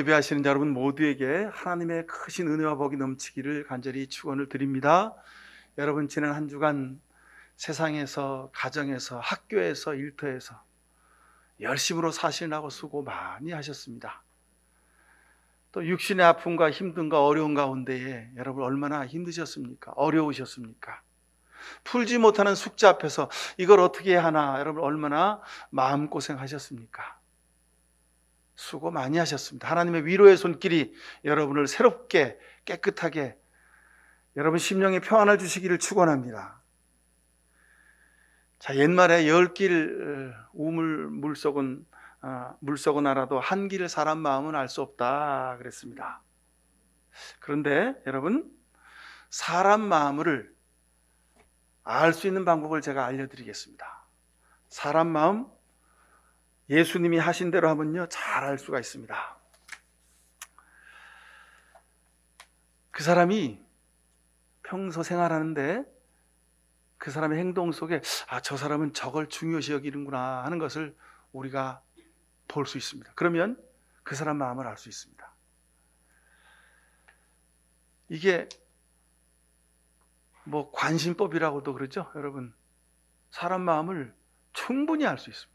예배하시는 여러분 모두에게 하나님의 크신 은혜와 복이 넘치기를 간절히 축원을 드립니다. 여러분 지난 한 주간 세상에서, 가정에서, 학교에서, 일터에서 열심으로 사시느라고 수고 많이 하셨습니다. 또 육신의 아픔과 힘듦과 어려운 가운데에 여러분 얼마나 힘드셨습니까? 어려우셨습니까? 풀지 못하는 숙제 앞에서 이걸 어떻게 해야 하나 여러분 얼마나 마음고생하셨습니까? 수고 많이 하셨습니다. 하나님의 위로의 손길이 여러분을 새롭게 깨끗하게 여러분 심령에 평안을 주시기를 축원합니다. 자, 옛말에 10길 우물 물속은 알아도 한 길 사람 마음은 알 수 없다 그랬습니다. 그런데 여러분 사람 마음을 알 수 있는 방법을 제가 알려드리겠습니다. 사람 마음 예수님이 하신 대로 하면요 잘 알 수가 있습니다. 그 사람이 평소 생활하는데 그 사람의 행동 속에 저 사람은 저걸 중요시 여기는구나 하는 것을 우리가 볼 수 있습니다. 그러면 그 사람 마음을 알 수 있습니다. 이게 뭐 관심법이라고도 그러죠. 여러분 사람 마음을 충분히 알 수 있습니다.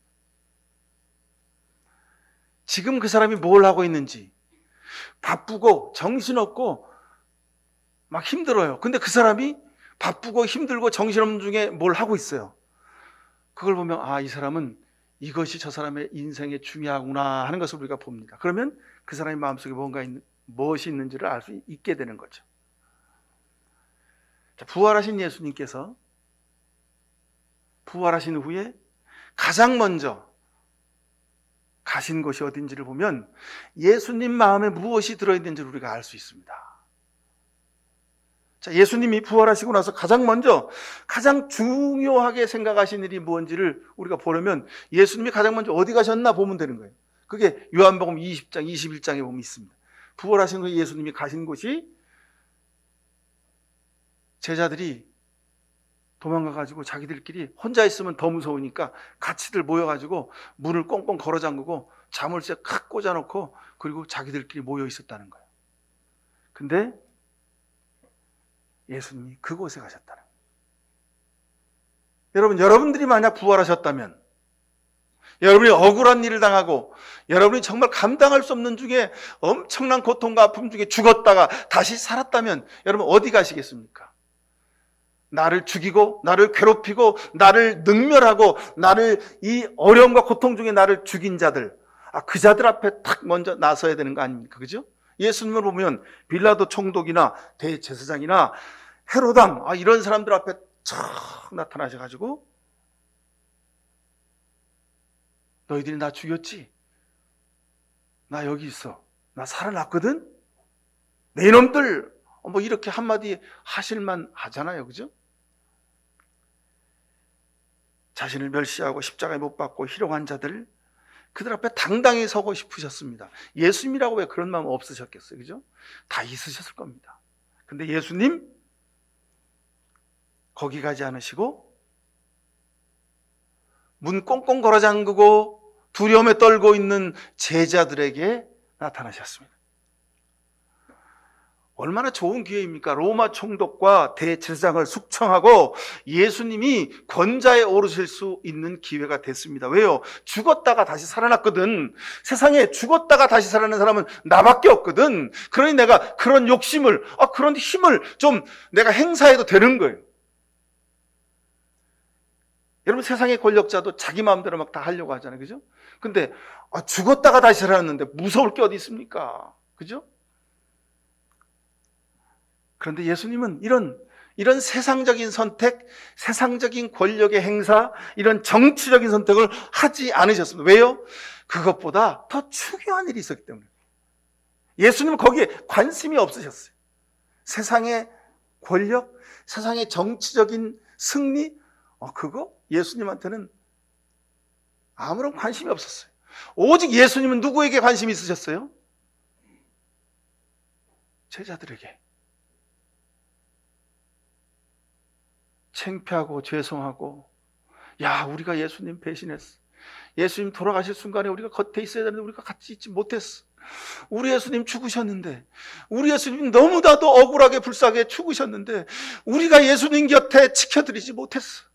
지금 그 사람이 뭘 하고 있는지 바쁘고 정신없고 막 힘들어요. 근데 그 사람이 바쁘고 힘들고 정신없는 중에 뭘 하고 있어요. 그걸 보면 이 사람은 이것이 저 사람의 인생에 중요하구나 하는 것을 우리가 봅니다. 그러면 그 사람의 마음속에 무엇이 있는지를 알 수 있게 되는 거죠. 자, 부활하신 예수님께서 부활하신 후에 가장 먼저 가신 곳이 어딘지를 보면 예수님 마음에 무엇이 들어있는지를 우리가 알 수 있습니다. 자, 예수님이 부활하시고 나서 가장 먼저 가장 중요하게 생각하신 일이 뭔지를 우리가 보려면 예수님이 가장 먼저 어디 가셨나 보면 되는 거예요. 그게 요한복음 20장 21장에 보면 있습니다. 부활하신 후에 예수님이 가신 곳이 제자들이 도망가가지고 자기들끼리 혼자 있으면 더 무서우니까 같이들 모여가지고 문을 꽁꽁 걸어 잠그고 자물쇠 칵 꽂아놓고 그리고 자기들끼리 모여 있었다는 거예요. 근데 예수님이 그곳에 가셨다는 거예요. 여러분, 여러분들이 만약 부활하셨다면 여러분이 억울한 일을 당하고 여러분이 정말 감당할 수 없는 중에 엄청난 고통과 아픔 중에 죽었다가 다시 살았다면 여러분 어디 가시겠습니까? 나를 죽이고 나를 괴롭히고 나를 능멸하고 나를 이 어려움과 고통 중에 나를 죽인 자들 그 자들 앞에 탁 먼저 나서야 되는 거 아닙니까? 그죠? 예수님을 보면 빌라도 총독이나 대제사장이나 헤로당 이런 사람들 앞에 촥 나타나셔가지고 너희들이 나 죽였지? 나 여기 있어. 나 살아났거든? 내 이놈들 뭐 이렇게 한마디 하실만 하잖아요. 그죠? 자신을 멸시하고 십자가에 못 박고 희롱한 자들 그들 앞에 당당히 서고 싶으셨습니다. 예수님이라고 왜 그런 마음 없으셨겠어요? 그죠? 다 있으셨을 겁니다. 근데 예수님 거기 가지 않으시고 문 꽁꽁 걸어 잠그고 두려움에 떨고 있는 제자들에게 나타나셨습니다. 얼마나 좋은 기회입니까? 로마 총독과 대제사장을 숙청하고 예수님이 권자에 오르실 수 있는 기회가 됐습니다. 왜요? 죽었다가 다시 살아났거든. 세상에 죽었다가 다시 살아난 사람은 나밖에 없거든. 그러니 내가 그런 욕심을, 그런 힘을 좀 내가 행사해도 되는 거예요. 여러분 세상의 권력자도 자기 마음대로 막 다 하려고 하잖아요. 그죠? 근데 죽었다가 다시 살아났는데 무서울 게 어디 있습니까? 그죠? 그런데 예수님은 이런 세상적인 선택, 세상적인 권력의 행사, 이런 정치적인 선택을 하지 않으셨습니다. 왜요? 그것보다 더 중요한 일이 있었기 때문에. 예수님은 거기에 관심이 없으셨어요. 세상의 권력, 세상의 정치적인 승리, 그거 예수님한테는 아무런 관심이 없었어요. 오직 예수님은 누구에게 관심이 있으셨어요? 제자들에게. 창피하고 죄송하고 우리가 예수님 배신했어. 예수님 돌아가실 순간에 우리가 겉에 있어야 되는데 우리가 같이 있지 못했어. 우리 예수님 죽으셨는데, 우리 예수님 너무나도 억울하게 불쌍하게 죽으셨는데 우리가 예수님 곁에 지켜드리지 못했어.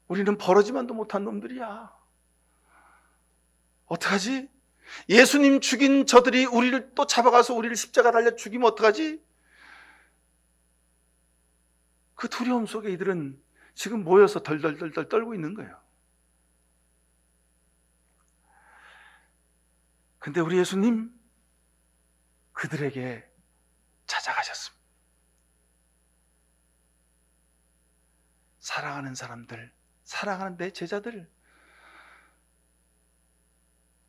우리는 벌어지만도 못한 놈들이야. 어떡하지? 예수님 죽인 저들이 우리를 또 잡아가서 우리를 십자가 달려 죽이면 어떡하지? 그 두려움 속에 이들은 지금 모여서 덜덜덜덜 떨고 있는 거예요. 근데 우리 예수님 그들에게 찾아가셨습니다. 사랑하는 사람들, 사랑하는 내 제자들,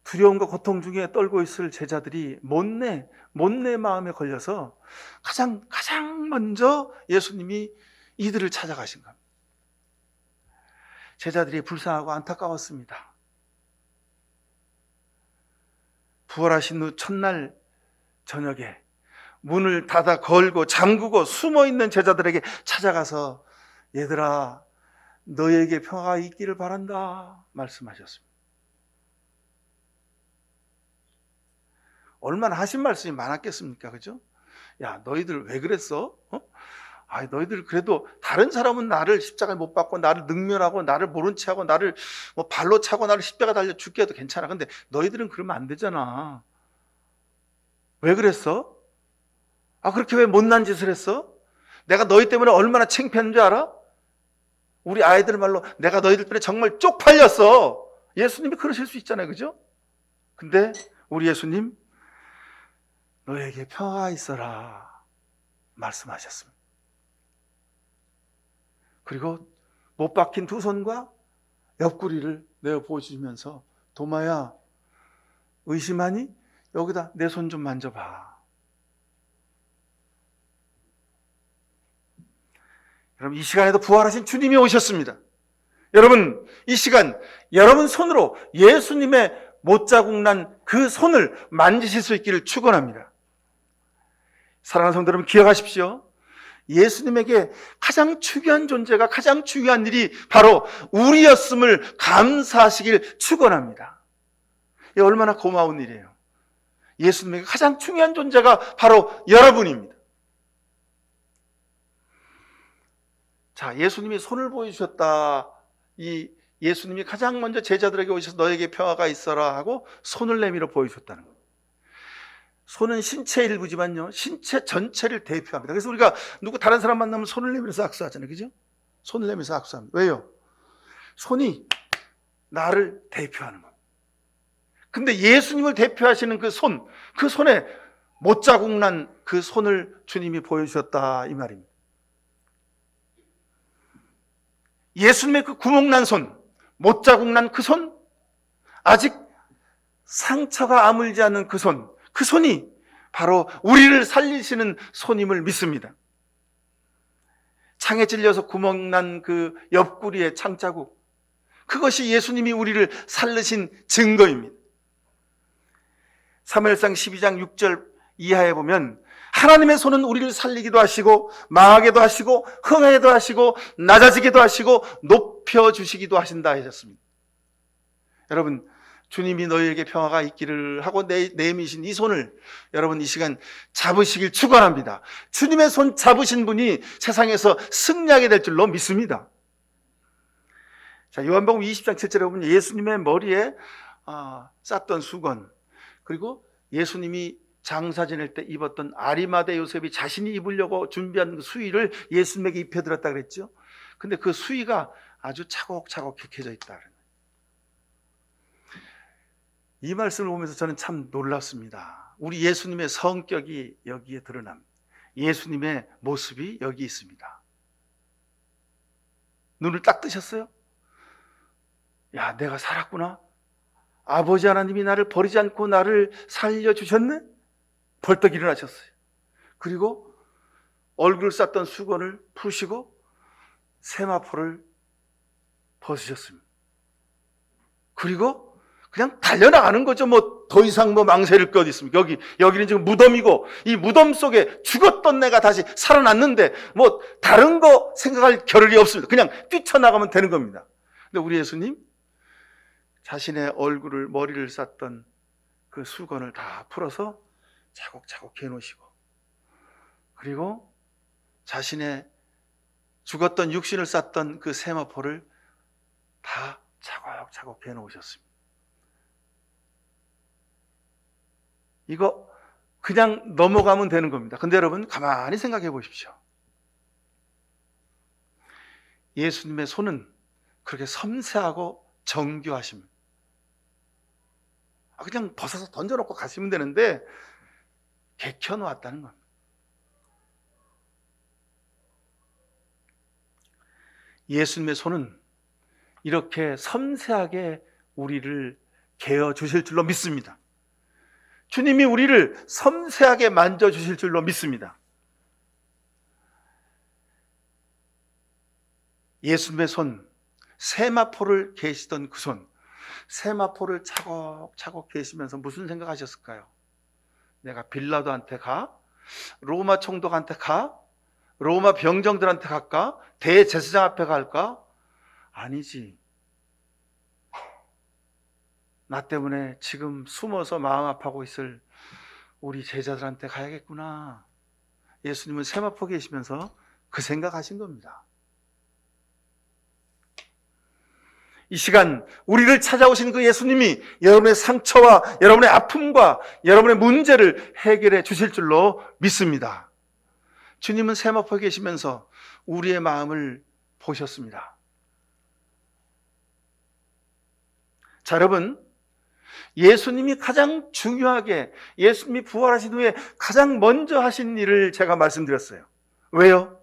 두려움과 고통 중에 떨고 있을 제자들이 못내 마음에 걸려서 가장 먼저 예수님이 이들을 찾아가신 겁니다. 제자들이 불쌍하고 안타까웠습니다. 부활하신 후 첫날 저녁에 문을 닫아 걸고 잠그고 숨어있는 제자들에게 찾아가서 얘들아, 너에게 평화가 있기를 바란다 말씀하셨습니다. 얼마나 하신 말씀이 많았겠습니까? 그죠? 야, 너희들 왜 그랬어? 너희들 그래도 다른 사람은 나를 십자가에 못 박고 나를 능멸하고 나를 모른 채 하고 나를 뭐 발로 차고 나를 십자가 달려 죽게 해도 괜찮아. 근데 너희들은 그러면 안 되잖아. 왜 그랬어? 그렇게 왜 못난 짓을 했어? 내가 너희 때문에 얼마나 창피한 줄 알아? 우리 아이들 말로 내가 너희들 때문에 정말 쪽팔렸어. 예수님이 그러실 수 있잖아요. 그죠? 근데 우리 예수님 너에게 평화가 있어라 말씀하셨습니다. 그리고 못 박힌 두 손과 옆구리를 내어 보여주면서 도마야, 의심하니? 여기다 내 손 좀 만져봐. 여러분, 이 시간에도 부활하신 주님이 오셨습니다. 여러분, 이 시간 여러분 손으로 예수님의 못자국 난 그 손을 만지실 수 있기를 축원합니다. 사랑하는 성도 여러분, 기억하십시오. 예수님에게 가장 중요한 존재가, 가장 중요한 일이 바로 우리였음을 감사하시길 축원합니다. 이 얼마나 고마운 일이에요. 예수님에게 가장 중요한 존재가 바로 여러분입니다. 자, 예수님이 손을 보여주셨다. 이 예수님이 가장 먼저 제자들에게 오셔서 너에게 평화가 있어라 하고 손을 내밀어 보여주셨다는 거예요. 손은 신체의 일부지만요, 신체 전체를 대표합니다. 그래서 우리가 다른 사람 만나면 손을 내밀어서 악수하잖아요. 그죠? 손을 내밀어서 악수합니다. 왜요? 손이 나를 대표하는 거예요. 근데 예수님을 대표하시는 그 손에 못자국 난 그 손을 주님이 보여주셨다 이 말입니다. 예수님의 그 구멍 난 손, 못자국 난 그 손, 아직 상처가 아물지 않은 그 손이 바로 우리를 살리시는 손임을 믿습니다. 창에 찔려서 구멍 난 그 옆구리의 창자국, 그것이 예수님이 우리를 살리신 증거입니다. 사무엘상 12장 6절 이하에 보면 하나님의 손은 우리를 살리기도 하시고 망하게도 하시고 흥하게도 하시고 낮아지게도 하시고 높여주시기도 하신다 하셨습니다. 여러분, 주님이 너희에게 평화가 있기를 하고 내미신 이 손을 여러분 이 시간 잡으시길 축원합니다. 주님의 손 잡으신 분이 세상에서 승리하게 될 줄로 믿습니다. 자, 요한복음 20장 7절에 보면 예수님의 머리에 쌌던 수건, 그리고 예수님이 장사 지낼 때 입었던 아리마대 요셉이 자신이 입으려고 준비한 그 수의를 예수님에게 입혀드렸다 그랬죠. 근데 그 수의가 아주 차곡차곡 켜져 있다. 이 말씀을 보면서 저는 참 놀랐습니다. 우리 예수님의 성격이 여기에 드러납니다. 예수님의 모습이 여기 있습니다. 눈을 딱 뜨셨어요? 야, 내가 살았구나. 아버지 하나님이 나를 버리지 않고 나를 살려주셨네? 벌떡 일어나셨어요. 그리고 얼굴을 쌌던 수건을 푸시고 세마포를 벗으셨습니다. 그리고 그냥 달려나가는 거죠. 더 이상 망설일 것 있습니까? 여기는 지금 무덤이고 이 무덤 속에 죽었던 내가 다시 살아났는데 다른 거 생각할 겨를이 없습니다. 그냥 뛰쳐나가면 되는 겁니다. 근데 우리 예수님 자신의 머리를 쌌던 그 수건을 다 풀어서 차곡차곡 해놓으시고, 그리고 자신의 죽었던 육신을 쌌던 그 세마포를 다 차곡차곡 해놓으셨습니다. 이거 그냥 넘어가면 되는 겁니다. 근데 여러분 가만히 생각해 보십시오. 예수님의 손은 그렇게 섬세하고 정교하십니다. 그냥 벗어서 던져놓고 가시면 되는데 개켜놓았다는 겁니다. 예수님의 손은 이렇게 섬세하게 우리를 개어 주실 줄로 믿습니다. 주님이 우리를 섬세하게 만져주실 줄로 믿습니다. 예수님의 손, 세마포를 계시던 그 손, 세마포를 차곡차곡 계시면서 무슨 생각하셨을까요? 내가 빌라도한테 가? 로마 총독한테 가? 로마 병정들한테 갈까? 대제사장 앞에 갈까? 아니지. 나 때문에 지금 숨어서 마음 아파하고 있을 우리 제자들한테 가야겠구나. 예수님은 세마포 계시면서 그 생각하신 겁니다. 이 시간 우리를 찾아오신 그 예수님이 여러분의 상처와 여러분의 아픔과 여러분의 문제를 해결해 주실 줄로 믿습니다. 주님은 세마포에 계시면서 우리의 마음을 보셨습니다. 자, 여러분, 예수님이 가장 중요하게, 예수님이 부활하신 후에 가장 먼저 하신 일을 제가 말씀드렸어요. 왜요?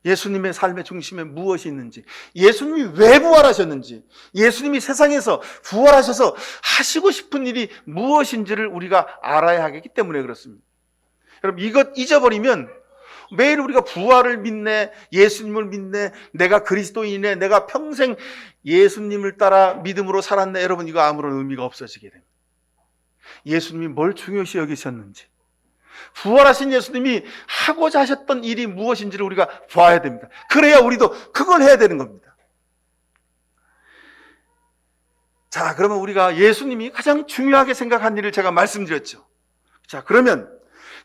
예수님의 삶의 중심에 무엇이 있는지, 예수님이 왜 부활하셨는지, 예수님이 세상에서 부활하셔서 하시고 싶은 일이 무엇인지를 우리가 알아야 하기 때문에 그렇습니다. 여러분, 이것 잊어버리면 매일 우리가 부활을 믿네, 예수님을 믿네, 내가 그리스도인이네, 내가 평생 예수님을 따라 믿음으로 살았네, 여러분, 이거 아무런 의미가 없어지게 됩니다. 예수님이 뭘 중요시 여기셨는지, 부활하신 예수님이 하고자 하셨던 일이 무엇인지를 우리가 봐야 됩니다. 그래야 우리도 그걸 해야 되는 겁니다. 자, 그러면 우리가 예수님이 가장 중요하게 생각한 일을 제가 말씀드렸죠. 자, 그러면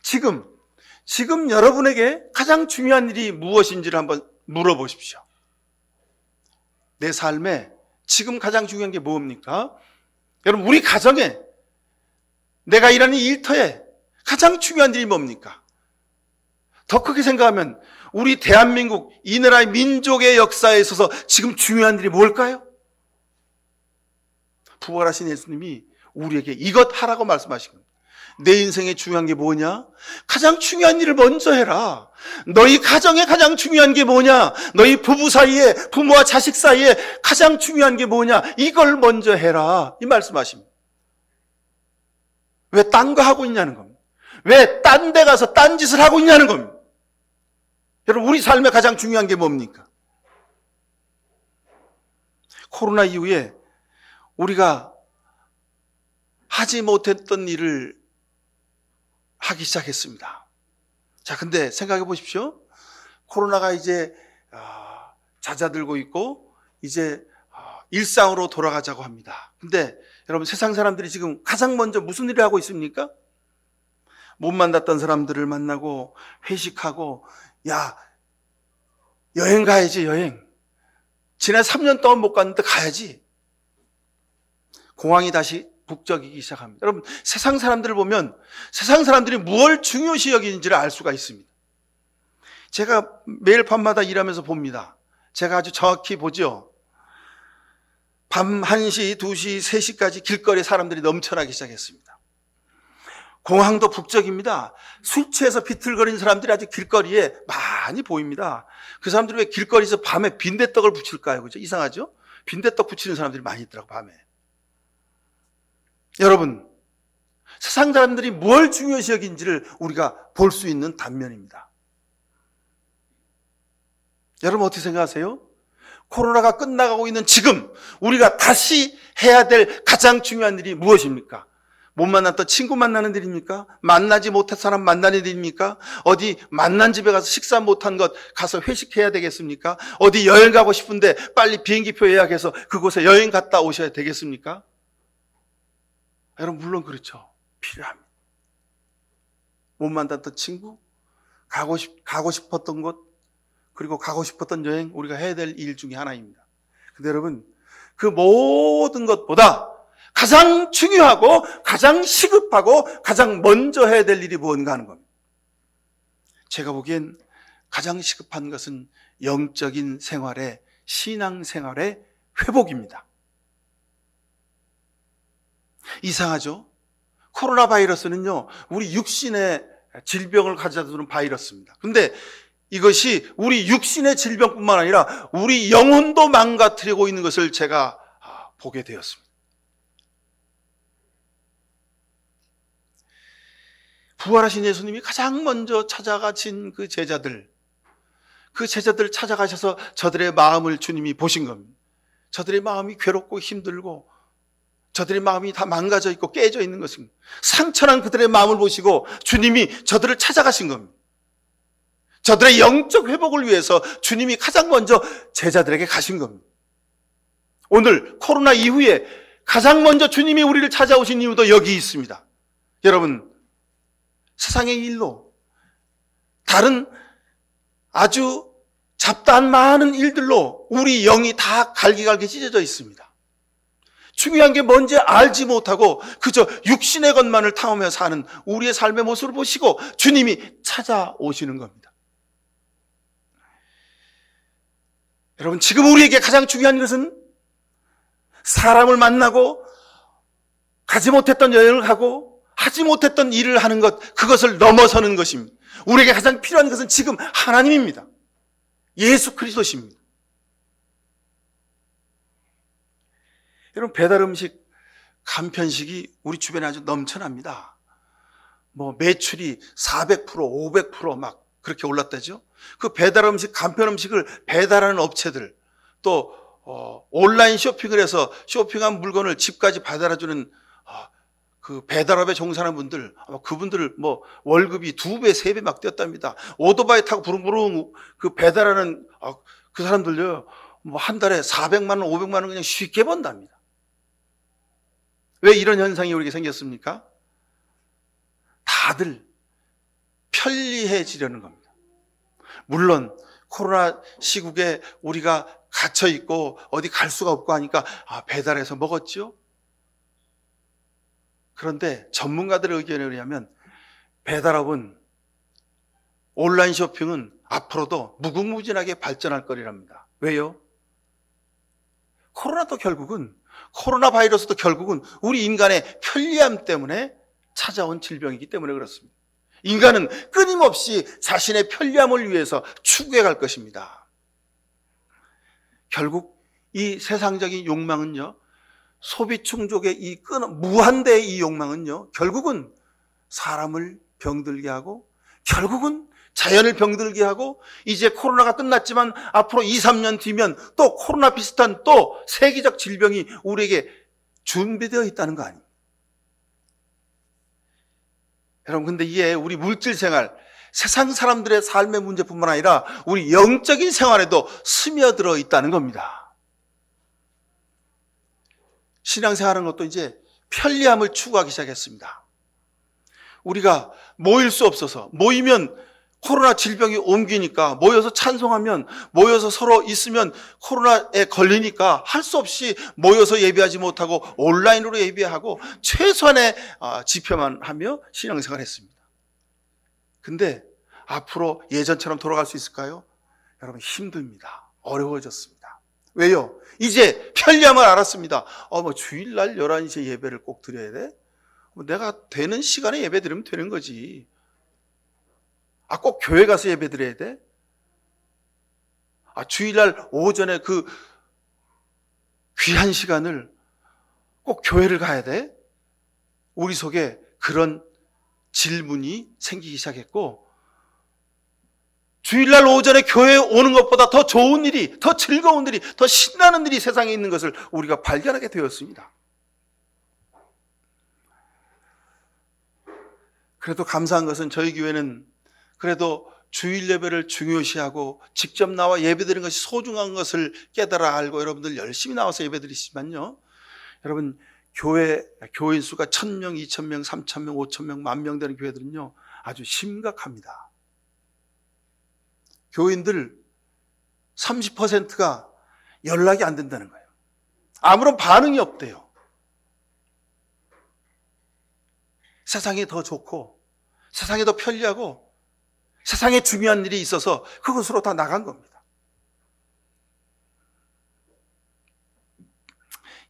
지금 여러분에게 가장 중요한 일이 무엇인지를 한번 물어보십시오. 내 삶에 지금 가장 중요한 게 뭡니까? 여러분, 우리 가정에, 내가 일하는 일터에 가장 중요한 일이 뭡니까? 더 크게 생각하면 우리 대한민국, 이 나라의 민족의 역사에 있어서 지금 중요한 일이 뭘까요? 부활하신 예수님이 우리에게 이것 하라고 말씀하신 겁니다. 내 인생에 중요한 게 뭐냐? 가장 중요한 일을 먼저 해라. 너희 가정에 가장 중요한 게 뭐냐? 너희 부부 사이에, 부모와 자식 사이에 가장 중요한 게 뭐냐? 이걸 먼저 해라. 이 말씀하십니다. 왜 딴 거 하고 있냐는 겁니다. 왜 딴 데 가서 딴 짓을 하고 있냐는 겁니다. 여러분, 우리 삶에 가장 중요한 게 뭡니까? 코로나 이후에 우리가 하지 못했던 일을 하기 시작했습니다. 자, 근데 생각해 보십시오. 코로나가 이제 잦아들고 있고 이제 일상으로 돌아가자고 합니다. 근데 여러분, 세상 사람들이 지금 가장 먼저 무슨 일을 하고 있습니까? 못 만났던 사람들을 만나고 회식하고, 야, 여행 가야지, 여행. 지난 3년 동안 못 갔는데 가야지. 공항이 다시 북적이기 시작합니다. 여러분, 세상 사람들을 보면 세상 사람들이 무엇을 중요시 여기는지를 알 수가 있습니다. 제가 매일 밤마다 일하면서 봅니다. 제가 아주 정확히 보죠. 밤 1시, 2시, 3시까지 길거리에 사람들이 넘쳐나기 시작했습니다. 공항도 북적입니다. 술 취해서 비틀거리는 사람들이 아주 길거리에 많이 보입니다. 그 사람들이 왜 길거리에서 밤에 빈대떡을 붙일까요? 그죠? 이상하죠? 빈대떡 붙이는 사람들이 많이 있더라고, 밤에. 여러분, 세상 사람들이 뭘 중요시 여긴지를 우리가 볼 수 있는 단면입니다. 여러분, 어떻게 생각하세요? 코로나가 끝나가고 있는 지금 우리가 다시 해야 될 가장 중요한 일이 무엇입니까? 못 만났던 친구 만나는 일입니까? 만나지 못한 사람 만나는 일입니까? 어디 만난 집에 가서 식사 못한 것 가서 회식해야 되겠습니까? 어디 여행 가고 싶은데 빨리 비행기표 예약해서 그곳에 여행 갔다 오셔야 되겠습니까? 여러분 물론 그렇죠. 필요합니다. 못 만났던 친구, 가고 싶었던 곳, 그리고 가고 싶었던 여행, 우리가 해야 될 일 중에 하나입니다. 근데 여러분, 그 모든 것보다 가장 중요하고 가장 시급하고 가장 먼저 해야 될 일이 무언가 하는 겁니다. 제가 보기엔 가장 시급한 것은 영적인 생활의, 신앙생활의 회복입니다. 이상하죠? 코로나 바이러스는요, 우리 육신의 질병을 가져다 주는 바이러스입니다. 그런데 이것이 우리 육신의 질병뿐만 아니라 우리 영혼도 망가뜨리고 있는 것을 제가 보게 되었습니다. 부활하신 예수님이 가장 먼저 찾아가신 그 제자들 찾아가셔서 저들의 마음을 주님이 보신 겁니다. 저들의 마음이 괴롭고 힘들고 저들의 마음이 다 망가져 있고 깨져 있는 것입니다. 상처난 그들의 마음을 보시고 주님이 저들을 찾아가신 겁니다. 저들의 영적 회복을 위해서 주님이 가장 먼저 제자들에게 가신 겁니다. 오늘 코로나 이후에 가장 먼저 주님이 우리를 찾아오신 이유도 여기 있습니다. 여러분, 세상의 일로, 다른 아주 잡다한 많은 일들로 우리 영이 다 갈기갈기 찢어져 있습니다. 중요한 게 뭔지 알지 못하고 그저 육신의 것만을 탐하며 사는 우리의 삶의 모습을 보시고 주님이 찾아오시는 겁니다. 여러분, 지금 우리에게 가장 중요한 것은 사람을 만나고 가지 못했던 여행을 가고 하지 못했던 일을 하는 것, 그것을 넘어서는 것입니다. 우리에게 가장 필요한 것은 지금 하나님입니다. 예수 그리스도십니다. 여러분, 배달 음식, 간편식이 우리 주변에 아주 넘쳐납니다. 매출이 400%, 500% 막 그렇게 올랐다죠. 그 배달 음식, 간편 음식을 배달하는 업체들, 또 온라인 쇼핑을 해서 쇼핑한 물건을 집까지 배달해주는 그 배달업에 종사하는 분들, 그분들 월급이 2배, 3배 막 뛰었답니다. 오토바이 타고 부릉부릉 그 배달하는 그 사람들요, 한 달에 400만 원, 500만 원 그냥 쉽게 번답니다. 왜 이런 현상이 우리에게 생겼습니까? 다들 편리해지려는 겁니다. 물론 코로나 시국에 우리가 갇혀 있고 어디 갈 수가 없고 하니까 배달해서 먹었죠. 그런데 전문가들의 의견에 의하면 배달업은, 온라인 쇼핑은 앞으로도 무궁무진하게 발전할 거리랍니다. 왜요? 코로나 바이러스도 결국은 우리 인간의 편리함 때문에 찾아온 질병이기 때문에 그렇습니다. 인간은 끊임없이 자신의 편리함을 위해서 추구해 갈 것입니다. 결국 이 세상적인 욕망은요, 소비 충족의 이 무한대의 이 욕망은요, 결국은 사람을 병들게 하고, 결국은 자연을 병들게 하고, 이제 코로나가 끝났지만 앞으로 2, 3년 뒤면 또 코로나 비슷한 또 세계적 질병이 우리에게 준비되어 있다는 거 아닙니까? 여러분, 근데 이게 우리 물질 생활, 세상 사람들의 삶의 문제뿐만 아니라 우리 영적인 생활에도 스며들어 있다는 겁니다. 신앙생활하는 것도 이제 편리함을 추구하기 시작했습니다. 우리가 모일 수 없어서, 모이면 코로나 질병이 옮기니까, 모여서 찬송하면, 모여서 서로 있으면 코로나에 걸리니까 할 수 없이 모여서 예배하지 못하고 온라인으로 예배하고 최소한의 집회만 하며 신앙생활을 했습니다. 근데 앞으로 예전처럼 돌아갈 수 있을까요? 여러분, 힘듭니다. 어려워졌습니다. 왜요? 이제 편리함을 알았습니다. 주일날 11시에 예배를 꼭 드려야 돼? 내가 되는 시간에 예배 드리면 되는 거지. 꼭 교회 가서 예배 드려야 돼? 주일날 오전에 그 귀한 시간을 꼭 교회를 가야 돼? 우리 속에 그런 질문이 생기기 시작했고, 주일날 오전에 교회에 오는 것보다 더 좋은 일이, 더 즐거운 일이, 더 신나는 일이 세상에 있는 것을 우리가 발견하게 되었습니다. 그래도 감사한 것은 저희 교회는 그래도 주일 예배를 중요시하고 직접 나와 예배드리는 것이 소중한 것을 깨달아 알고 여러분들 열심히 나와서 예배드리시지만요, 여러분, 교인 수가 1,000명, 2,000명, 3,000명, 5,000명, 10,000명 되는 교회들은요, 아주 심각합니다. 교인들 30%가 연락이 안 된다는 거예요. 아무런 반응이 없대요. 세상이 더 좋고, 세상이 더 편리하고, 세상에 중요한 일이 있어서 그것으로 다 나간 겁니다.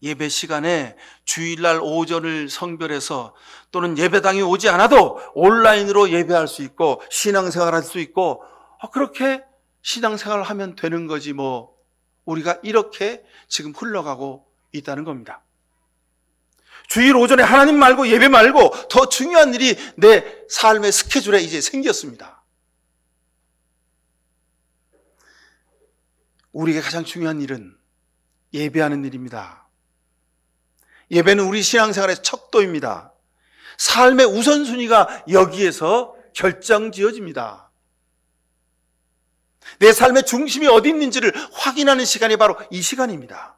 예배 시간에 주일날 오전을 성별해서 또는 예배당에 오지 않아도 온라인으로 예배할 수 있고 신앙생활할 수 있고 그렇게 신앙생활을 하면 되는 거지 뭐 우리가 이렇게 지금 흘러가고 있다는 겁니다. 주일 오전에 하나님 말고 예배 말고 더 중요한 일이 내 삶의 스케줄에 이제 생겼습니다. 우리에게 가장 중요한 일은 예배하는 일입니다. 예배는 우리 신앙생활의 척도입니다. 삶의 우선순위가 여기에서 결정지어집니다. 내 삶의 중심이 어디 있는지를 확인하는 시간이 바로 이 시간입니다.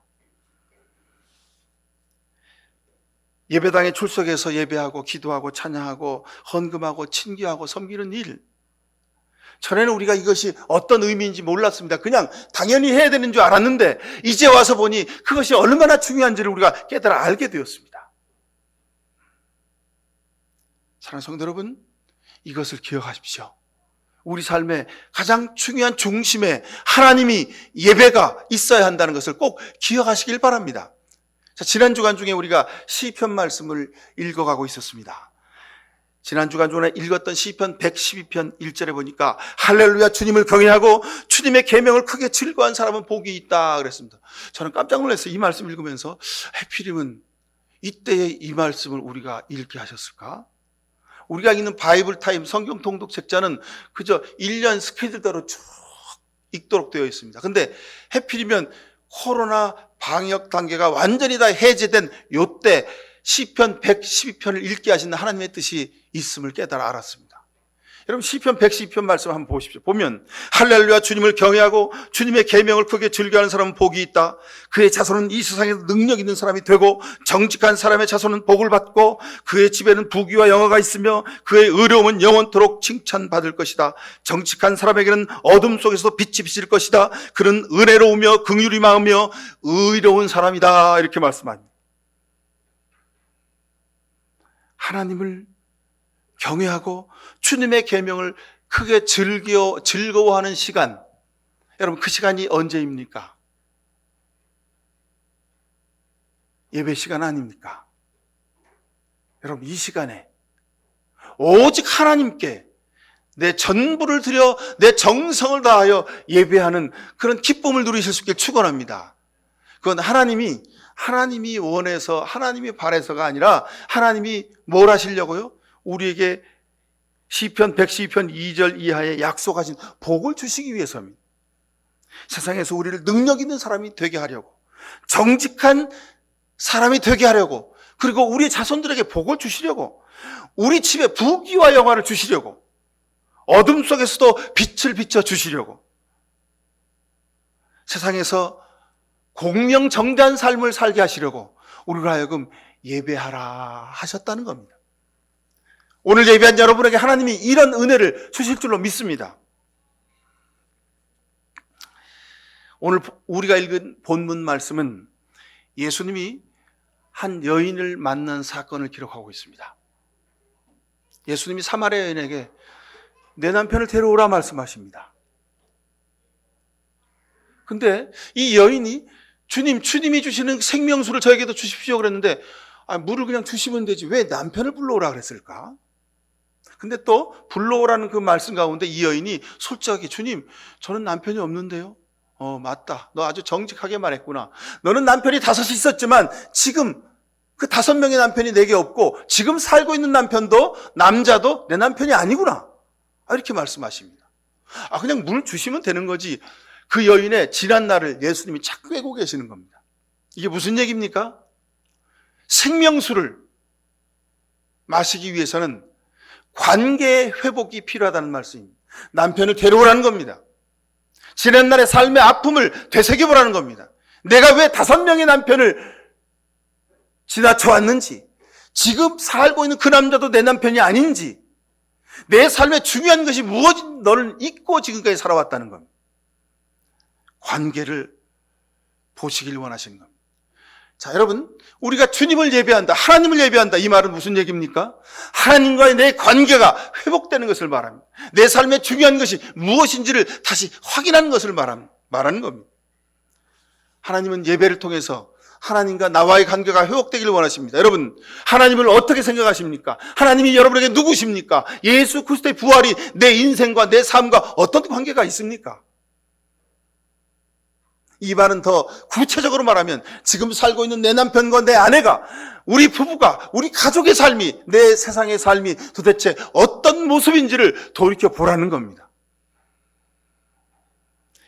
예배당에 출석해서 예배하고 기도하고 찬양하고 헌금하고 친교하고 섬기는 일, 전에는 우리가 이것이 어떤 의미인지 몰랐습니다. 그냥 당연히 해야 되는 줄 알았는데 이제 와서 보니 그것이 얼마나 중요한지를 우리가 깨달아 알게 되었습니다. 사랑하는 성도 여러분, 이것을 기억하십시오. 우리 삶의 가장 중요한 중심에 하나님이 예배가 있어야 한다는 것을 꼭 기억하시길 바랍니다. 자, 지난 주간 중에 우리가 시편 말씀을 읽어가고 있었습니다. 지난 주간 중에 읽었던 시편 112편 1절에 보니까 할렐루야 주님을 경외하고 주님의 계명을 크게 즐거워한 사람은 복이 있다 그랬습니다. 저는 깜짝 놀랐어요. 이 말씀 읽으면서 해필이면 이때에 이 말씀을 우리가 읽게 하셨을까? 우리가 읽는 바이블 타임 성경 통독 책자는 그저 1년 스케줄대로 쭉 읽도록 되어 있습니다. 근데 해필이면 코로나 방역 단계가 완전히 다 해제된 요때 시편 112편을 읽게 하신 하나님의 뜻이 있음을 깨달아 알았습니다. 여러분 시편 112편 말씀 한번 보십시오. 보면 할렐루야 주님을 경외하고 주님의 계명을 크게 즐겨하는 사람은 복이 있다. 그의 자손은 이 세상에서 능력 있는 사람이 되고 정직한 사람의 자손은 복을 받고 그의 집에는 부귀와 영화가 있으며 그의 의로움은 영원토록 칭찬받을 것이다. 정직한 사람에게는 어둠 속에서도 빛이 비칠 것이다. 그는 은혜로우며 긍휼이 많으며 의로운 사람이다. 이렇게 말씀합니다. 하나님을 경외하고 주님의 계명을 크게 즐거워하는 시간, 여러분 그 시간이 언제입니까? 예배 시간 아닙니까? 여러분 이 시간에 오직 하나님께 내 전부를 드려 내 정성을 다하여 예배하는 그런 기쁨을 누리실 수 있길 축원합니다. 그건 하나님이 원해서 하나님이 바래서가 아니라 하나님이 뭘 하시려고요? 우리에게 시편 112편 2절 이하에 약속하신 복을 주시기 위해서입니다. 세상에서 우리를 능력 있는 사람이 되게 하려고, 정직한 사람이 되게 하려고, 그리고 우리 자손들에게 복을 주시려고, 우리 집에 부귀와 영화를 주시려고, 어둠 속에서도 빛을 비춰 주시려고, 세상에서 공명정대한 삶을 살게 하시려고 우리로 하여금 예배하라 하셨다는 겁니다. 오늘 예배한 여러분에게 하나님이 이런 은혜를 주실 줄로 믿습니다. 오늘 우리가 읽은 본문 말씀은 예수님이 한 여인을 만난 사건을 기록하고 있습니다. 예수님이 사마리아 여인에게 내 남편을 데려오라 말씀하십니다. 근데 이 여인이 주님이 주시는 생명수를 저에게도 주십시오 그랬는데 물을 그냥 주시면 되지 왜 남편을 불러오라 그랬을까? 근데 또 불러오라는 그 말씀 가운데 이 여인이 솔직하게 주님 저는 남편이 없는데요. 맞다. 너 아주 정직하게 말했구나. 너는 남편이 5이 있었지만 지금 그 5명의 남편이 내게 없고 지금 살고 있는 남편도 남자도 내 남편이 아니구나. 이렇게 말씀하십니다. 그냥 물 주시면 되는 거지. 그 여인의 지난 날을 예수님이 자꾸 꿰고 계시는 겁니다. 이게 무슨 얘기입니까? 생명수를 마시기 위해서는 관계의 회복이 필요하다는 말씀입니다. 남편을 데려오라는 겁니다. 지난 날의 삶의 아픔을 되새겨보라는 겁니다. 내가 왜 5명의 남편을 지나쳐 왔는지, 지금 살고 있는 그 남자도 내 남편이 아닌지, 내 삶의 중요한 것이 무엇인지 너를 잊고 지금까지 살아왔다는 겁니다. 관계를 보시길 원하시는 겁니다. 자, 여러분, 우리가 주님을 예배한다, 하나님을 예배한다, 이 말은 무슨 얘기입니까? 하나님과의 내 관계가 회복되는 것을 말합니다. 내 삶의 중요한 것이 무엇인지를 다시 확인하는 것을 말하는 겁니다. 하나님은 예배를 통해서 하나님과 나와의 관계가 회복되기를 원하십니다. 여러분, 하나님을 어떻게 생각하십니까? 하나님이 여러분에게 누구십니까? 예수 그리스도의 부활이 내 인생과 내 삶과 어떤 관계가 있습니까? 이 말은 더 구체적으로 말하면 지금 살고 있는 내 남편과 내 아내가, 우리 부부가, 우리 가족의 삶이, 내 세상의 삶이 도대체 어떤 모습인지를 돌이켜 보라는 겁니다.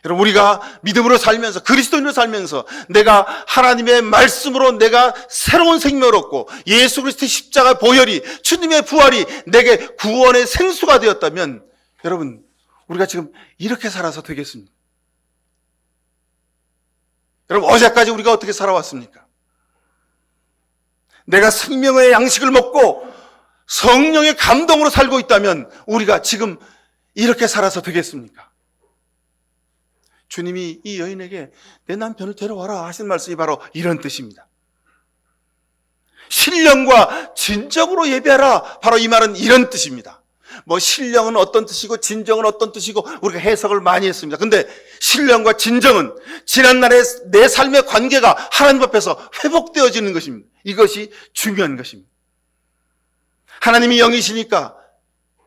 여러분, 우리가 믿음으로 살면서, 그리스도인으로 살면서 내가 하나님의 말씀으로 내가 새로운 생명을 얻고 예수 그리스도의 십자가 보혈이, 주님의 부활이 내게 구원의 생수가 되었다면, 여러분, 우리가 지금 이렇게 살아서 되겠습니까? 여러분, 어제까지 우리가 어떻게 살아왔습니까? 내가 생명의 양식을 먹고 성령의 감동으로 살고 있다면 우리가 지금 이렇게 살아서 되겠습니까? 주님이 이 여인에게 내 남편을 데려와라 하신 말씀이 바로 이런 뜻입니다. 신령과 진정으로 예배하라, 바로 이 말은 이런 뜻입니다. 신령은 어떤 뜻이고 진정은 어떤 뜻이고 우리가 해석을 많이 했습니다. 근데 신령과 진정은 지난날의 내 삶의 관계가 하나님 앞에서 회복되어지는 것입니다. 이것이 중요한 것입니다. 하나님이 영이시니까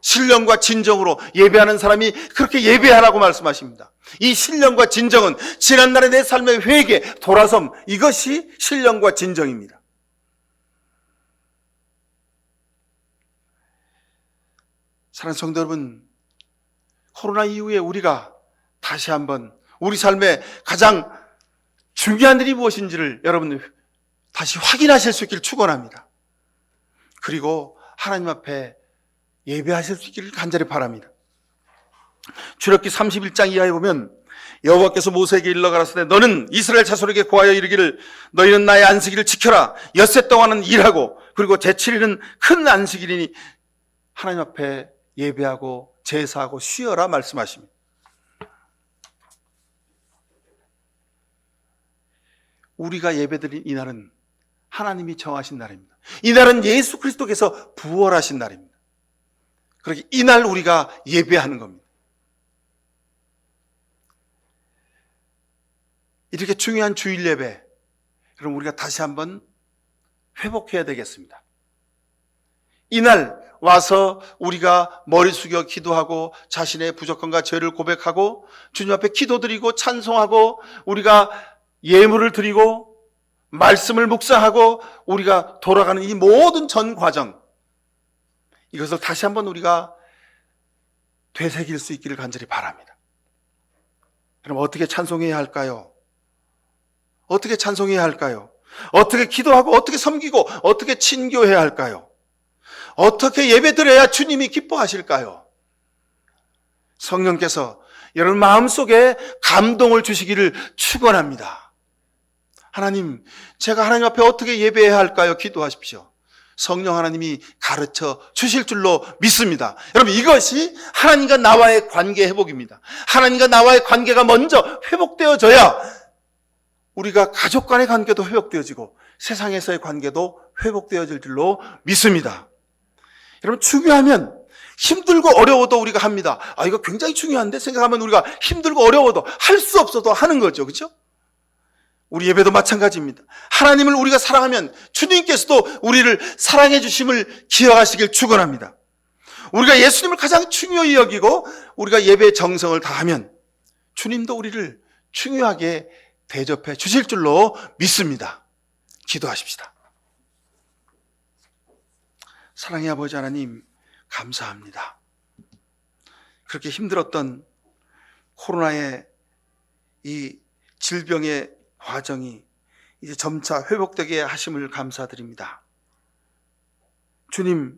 신령과 진정으로 예배하는 사람이 그렇게 예배하라고 말씀하십니다. 이 신령과 진정은 지난날의 내 삶의 회개, 돌아섬, 이것이 신령과 진정입니다. 사랑하는 성도 여러분, 코로나 이후에 우리가 다시 한번 우리 삶의 가장 중요한 일이 무엇인지를 여러분 다시 확인하실 수 있기를 축원합니다. 그리고 하나님 앞에 예배하실 수 있기를 간절히 바랍니다. 출애굽기 31장 이하에 보면 여호와께서 모세에게 일러 가라사대 너는 이스라엘 자손에게 고하여 이르기를 너희는 나의 안식일을 지켜라. 엿새 동안은 일하고 그리고 제7일은 큰 안식일이니 하나님 앞에 예배하고 제사하고 쉬어라 말씀하십니다. 우리가 예배드린 이 날은 하나님이 정하신 날입니다. 이 날은 예수 그리스도께서 부활하신 날입니다. 그렇게 이 날 우리가 예배하는 겁니다. 이렇게 중요한 주일 예배, 그럼 우리가 다시 한번 회복해야 되겠습니다. 이날 와서 우리가 머리 숙여 기도하고 자신의 부족함과 죄를 고백하고 주님 앞에 기도드리고 찬송하고 우리가 예물을 드리고 말씀을 묵상하고 우리가 돌아가는 이 모든 전 과정, 이것을 다시 한번 우리가 되새길 수 있기를 간절히 바랍니다. 그럼 어떻게 찬송해야 할까요? 어떻게 찬송해야 할까요? 어떻게 기도하고 어떻게 섬기고 어떻게 친교해야 할까요? 어떻게 예배드려야 주님이 기뻐하실까요? 성령께서 여러분 마음속에 감동을 주시기를 축원합니다. 하나님, 제가 하나님 앞에 어떻게 예배해야 할까요? 기도하십시오. 성령 하나님이 가르쳐 주실 줄로 믿습니다. 여러분, 이것이 하나님과 나와의 관계 회복입니다. 하나님과 나와의 관계가 먼저 회복되어져야 우리가 가족 간의 관계도 회복되어지고 세상에서의 관계도 회복되어질 줄로 믿습니다. 여러분, 중요하면 힘들고 어려워도 우리가 합니다. 이거 굉장히 중요한데 생각하면 우리가 힘들고 어려워도 할 수 없어도 하는 거죠. 그렇죠? 우리 예배도 마찬가지입니다. 하나님을 우리가 사랑하면 주님께서도 우리를 사랑해 주심을 기억하시길 축원합니다. 우리가 예수님을 가장 중요히 여기고 우리가 예배의 정성을 다하면 주님도 우리를 중요하게 대접해 주실 줄로 믿습니다. 기도하십시다. 사랑의 아버지 하나님, 감사합니다. 그렇게 힘들었던 코로나의 이 질병의 과정이 이제 점차 회복되게 하심을 감사드립니다. 주님,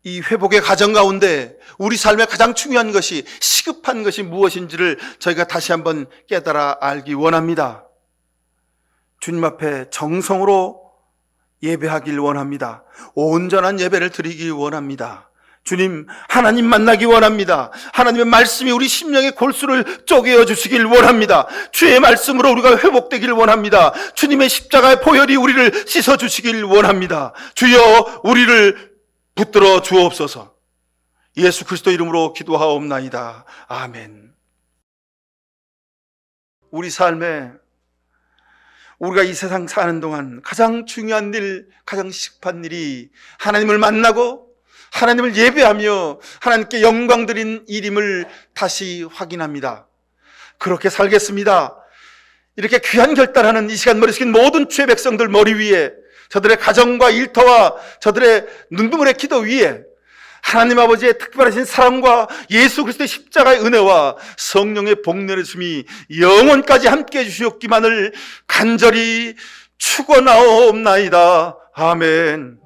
이 회복의 과정 가운데 우리 삶의 가장 중요한 것이, 시급한 것이 무엇인지를 저희가 다시 한번 깨달아 알기 원합니다. 주님 앞에 정성으로 예배하길 원합니다. 온전한 예배를 드리길 원합니다. 주님, 하나님 만나기 원합니다. 하나님의 말씀이 우리 심령의 골수를 쪼개어 주시길 원합니다. 주의 말씀으로 우리가 회복되길 원합니다. 주님의 십자가의 보혈이 우리를 씻어 주시길 원합니다. 주여, 우리를 붙들어 주옵소서. 예수 그리스도 이름으로 기도하옵나이다. 아멘. 우리 삶에 우리가 이 세상 사는 동안 가장 중요한 일, 가장 시급한 일이 하나님을 만나고 하나님을 예배하며 하나님께 영광 드린 일임을 다시 확인합니다. 그렇게 살겠습니다. 이렇게 귀한 결단하는 이 시간 머리 숙인 모든 주의 백성들 머리 위에, 저들의 가정과 일터와 저들의 눈부문의 기도 위에 하나님 아버지의 특별하신 사랑과 예수 그리스도의 십자가의 은혜와 성령의 복내심이 영원까지 함께해 주시옵기만을 간절히 축원하옵나이다. 아멘.